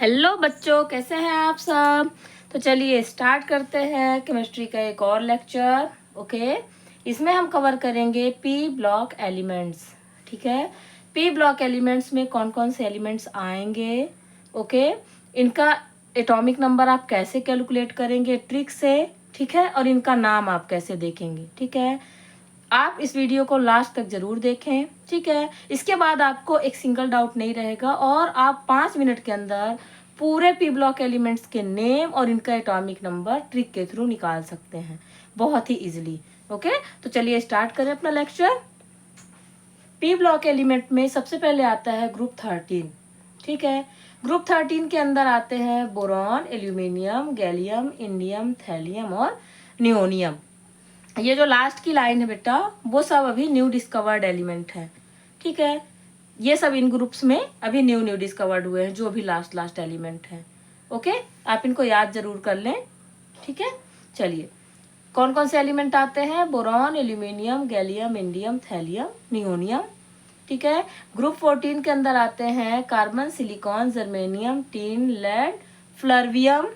Hello बच्चों, कैसे हैं आप सब। तो चलिए स्टार्ट करते हैं केमिस्ट्री का एक और लेक्चर। ओके, इसमें हम कवर करेंगे पी ब्लॉक एलिमेंट्स। ठीक है, पी ब्लॉक एलिमेंट्स में कौन कौन से एलिमेंट्स आएंगे। ओके, इनका एटॉमिक नंबर आप कैसे कैलकुलेट करेंगे ट्रिक से। ठीक है, और इनका नाम आप कैसे देखेंगे। ठीक है, आप इस वीडियो को लास्ट तक जरूर देखें। ठीक है, इसके बाद आपको एक सिंगल डाउट नहीं रहेगा और आप 5 मिनट के अंदर पूरे पी ब्लॉक एलिमेंट्स के नेम और इनका एटॉमिक नंबर ट्रिक के थ्रू निकाल सकते हैं बहुत ही इजीली। ओके, तो चलिए स्टार्ट करें अपना लेक्चर। पी ब्लॉक एलिमेंट में सबसे पहले आता है ग्रुप 13। ठीक है, ग्रुप 13 के अंदर आते हैं boron, aluminium, gallium, indium, thallium और नियोनियम। ये जो लास्ट की लाइन है बेटा, वो सब अभी न्यू डिस्कवर्ड एलिमेंट है। ठीक है, ये सब इन ग्रुप्स में अभी न्यू न्यू डिस्कवर्ड हुए हैं, जो अभी लास्ट एलिमेंट है। ओके, आप इनको याद जरूर कर लें। ठीक है, चलिए कौन कौन से एलिमेंट आते हैं। Boron, aluminium, gallium, indium, thallium, nihonium. ठीक है, ग्रुप 14 के अंदर आते हैं carbon, silicon, germanium, tin, lead, flerovium.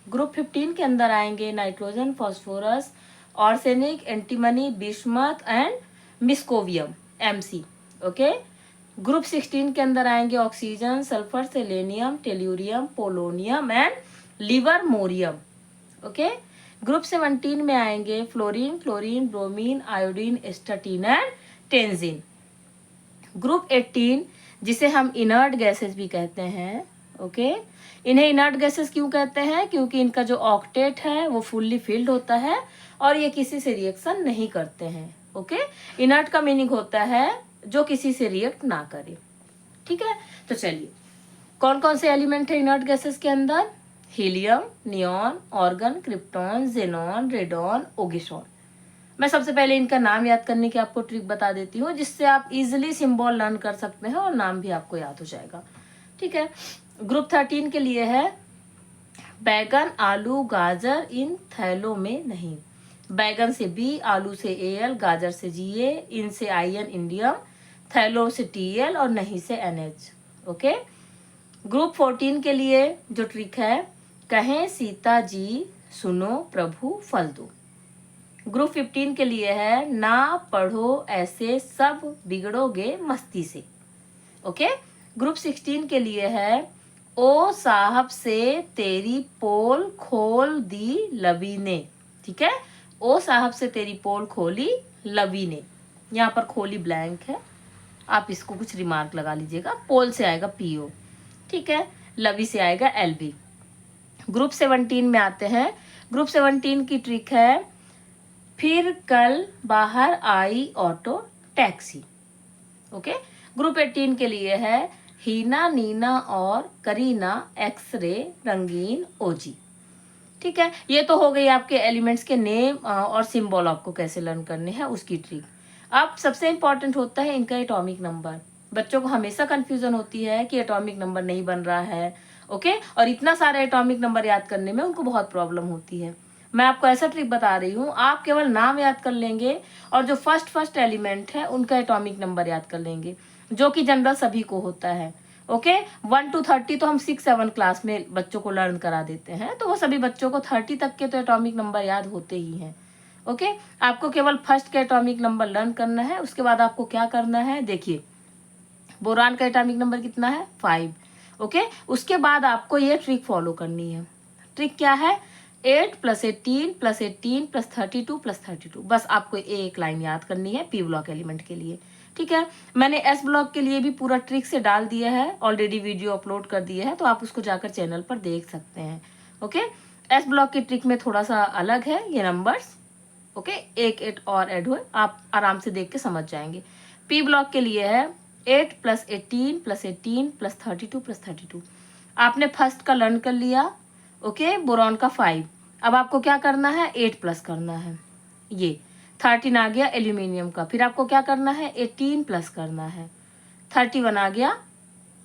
Group 15 के अंदर आएंगे nitrogen, phosphorus, arsenic, antimony, bismuth and moscovium, MC. Okay, group 16 के अंदर आएंगे oxygen, sulphur, selenium, tellurium, polonium and livermorium. Okay, group 17 में आएंगे fluorine, chlorine, bromine, iodine, astatine and tennessine. Group 18 जिसे हम इनर्ट गैसेस भी कहते हैं। ओके, इन्हें इनर्ट गैसेस क्यों कहते हैं, क्योंकि इनका जो ऑक्टेट है वो फुल्ली फिल्ड होता है और ये किसी से रिएक्शन नहीं करते हैं। ओके, इनर्ट का मीनिंग होता है जो किसी से रिएक्ट ना करे। ठीक है, तो चलिए कौन कौन से एलिमेंट है इनर्ट गैसेस के अंदर। Helium, neon, argon, krypton, xenon, radon, oganesson. मैं सबसे पहले इनका नाम याद करने की आपको ट्रिक बता देती हूँ, जिससे आप इजिली सिंबल लर्न कर सकते हैं और नाम भी आपको याद हो जाएगा। ठीक है, ग्रुप 13 के लिए है बैगन, आलू, गाजर, इन थैलों में नहीं। बैगन से बी, आलू से एल, गाजर से जीए, इन से आईएन, इंडियम, थैलों से टीएल और नहीं से एनएच। ओके, ग्रुप 14 के लिए जो ट्रिक है, कहें सीता जी सुनो प्रभु फल दो। ग्रुप 15 के लिए है ना पढ़ो ऐसे सब बिगड़ोगे मस्ती से। ओके, ग्रुप 16 के लिए है ओ साहब से तेरी पोल खोल दी लवी ने। ठीक है, ओ साहब से तेरी पोल खोली लवी ने। यहाँ पर खोली ब्लैंक है, आप इसको कुछ रिमार्क लगा लीजिएगा। पोल से आएगा पीओ। ठीक है, लवी से आएगा एलबी। ग्रुप 17 में आते हैं। ग्रुप 17 की ट्रिक है फिर कल बाहर आई ऑटो टैक्सी। ओके, ग्रुप 18 के लिए है हीना, नीना और करीना, एक्सरे, रंगीन, ओजी। ठीक है, ये तो हो गई आपके एलिमेंट्स के नेम और सिंबल आपको कैसे लर्न करने हैं उसकी ट्रिक। अब सबसे इंपॉर्टेंट होता है इनका एटॉमिक नंबर। बच्चों को हमेशा कंफ्यूजन होती है कि एटॉमिक नंबर नहीं बन रहा है। ओके, और इतना सारा एटॉमिक नंबर याद करने में उनको बहुत प्रॉब्लम होती है। मैं आपको ऐसा ट्रिक बता रही हूँ, आप केवल नाम याद कर लेंगे और जो फर्स्ट एलिमेंट है उनका एटॉमिक नंबर याद कर लेंगे, जो कि जनरल सभी को होता है। ओके, 1 to 30 तो हम 6-7 क्लास में बच्चों को लर्न करा देते हैं, तो वो सभी बच्चों को 30 तक के तो एटॉमिक नंबर याद होते ही हैं। ओके, आपको केवल फर्स्ट का एटॉमिक नंबर लर्न करना है। उसके बाद आपको क्या करना है, देखिए बोरान का एटॉमिक नंबर कितना है, 5। ओके, उसके बाद आपको ये ट्रिक फॉलो करनी है। ट्रिक क्या है, 8 + 18 + 18 + 32 + 32। बस आपको एक लाइन याद करनी है पी ब्लॉक एलिमेंट के लिए। ठीक है, मैंने एस ब्लॉक के लिए भी पूरा ट्रिक से डाल दिया है, ऑलरेडी वीडियो अपलोड कर दिया है, तो आप उसको जाकर चैनल पर देख सकते हैं। ओके, एस ब्लॉक की ट्रिक में थोड़ा सा अलग है ये नंबर्स। ओके, एक 8 और ऐड हुए, आप आराम से देख के समझ जाएंगे। पी ब्लॉक के लिए है 8 + 18 + 18 + 32 + 32। आपने फर्स्ट का लर्न कर लिया। ओके, बोरॉन का 5। अब आपको क्या करना है, 8 प्लस करना है। ये 13 आ गया एल्यूमिनियम का। फिर आपको क्या करना है, 18 प्लस करना है। 31 आ गया।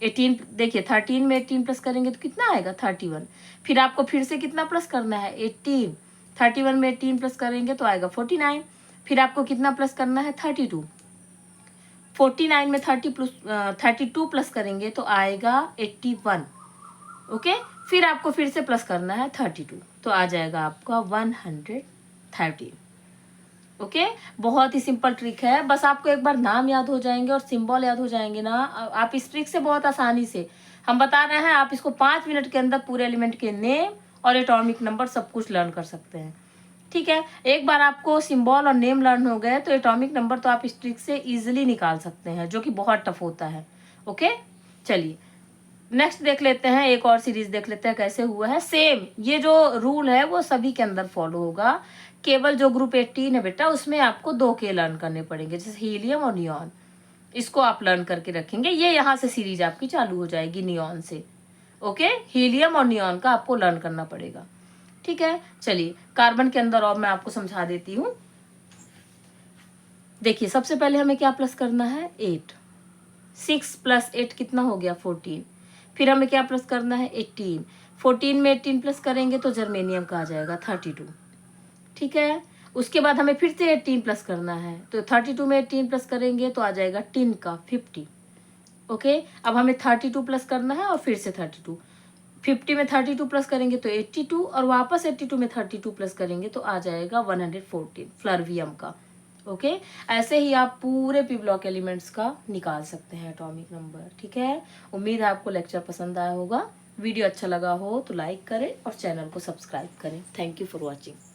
18 देखिए 13 में 18 प्लस करेंगे तो कितना आएगा, 31। फिर आपको फिर से कितना प्लस करना है, 18। 31 में 18 प्लस करेंगे तो आएगा 49। फिर आपको कितना प्लस करना है, 32। 49 में 32 प्लस करेंगे तो आएगा 81। ओके, फिर आपको फिर से प्लस करना है 32, तो आ जाएगा आपका 113। ओके, बहुत ही सिंपल ट्रिक है, बस आपको एक बार नाम याद हो जाएंगे और सिंबल याद हो जाएंगे ना, आप इस ट्रिक से बहुत आसानी से, हम बता रहे हैं, आप इसको 5 मिनट के अंदर पूरे एलिमेंट के नेम और एटॉमिक नंबर सब कुछ लर्न कर सकते हैं। ठीक है, एक बार आपको सिंबल और नेम लर्न हो गए तो एटॉमिक नंबर तो आप इस ट्रिक से इजीली निकाल सकते हैं, जो कि बहुत टफ होता है। ओके, चलिए नेक्स्ट देख लेते हैं, एक और सीरीज देख लेते हैं कैसे हुआ है। सेम ये जो रूल है वो सभी के अंदर फॉलो होगा, केवल जो ग्रुप 18 है बेटा उसमें आपको 2 के लर्न करने पड़ेंगे, जैसे हीलियम और नियॉन, इसको आप लर्न करके रखेंगे। ये यहाँ से सीरीज आपकी चालू हो जाएगी नियॉन से। ओके, हीलियम और नियॉन का आपको लर्न करना पड़ेगा। ठीक है, चलिए कार्बन के अंदर और मैं आपको समझा देती हूँ। देखिए सबसे पहले हमें क्या प्लस करना है, 8, 6 + 8 कितना हो गया 14, फिर हमें क्या प्लस करना है 18, 14 में 18 प्लस करेंगे तो जर्मेनियम का आ जाएगा 32। ठीक है, उसके बाद हमें फिर से 18 प्लस करना है, तो 32 में 18 प्लस करेंगे तो आ जाएगा टिन का 50। ओके, अब हमें 32 प्लस करना है और फिर से 32, 50 में 32 प्लस करेंगे तो 82 और वापस 82 में 32 प्लस करेंगे तो आ जाएगा 114 फ्लर्वियम का। ओके, ऐसे ही आप पूरे पी ब्लॉक एलिमेंट्स का निकाल सकते हैं एटॉमिक नंबर। ठीक है, उम्मीद है आपको लेक्चर पसंद आया होगा। वीडियो अच्छा लगा हो तो लाइक करें और चैनल को सब्सक्राइब करें। Thank you for watching.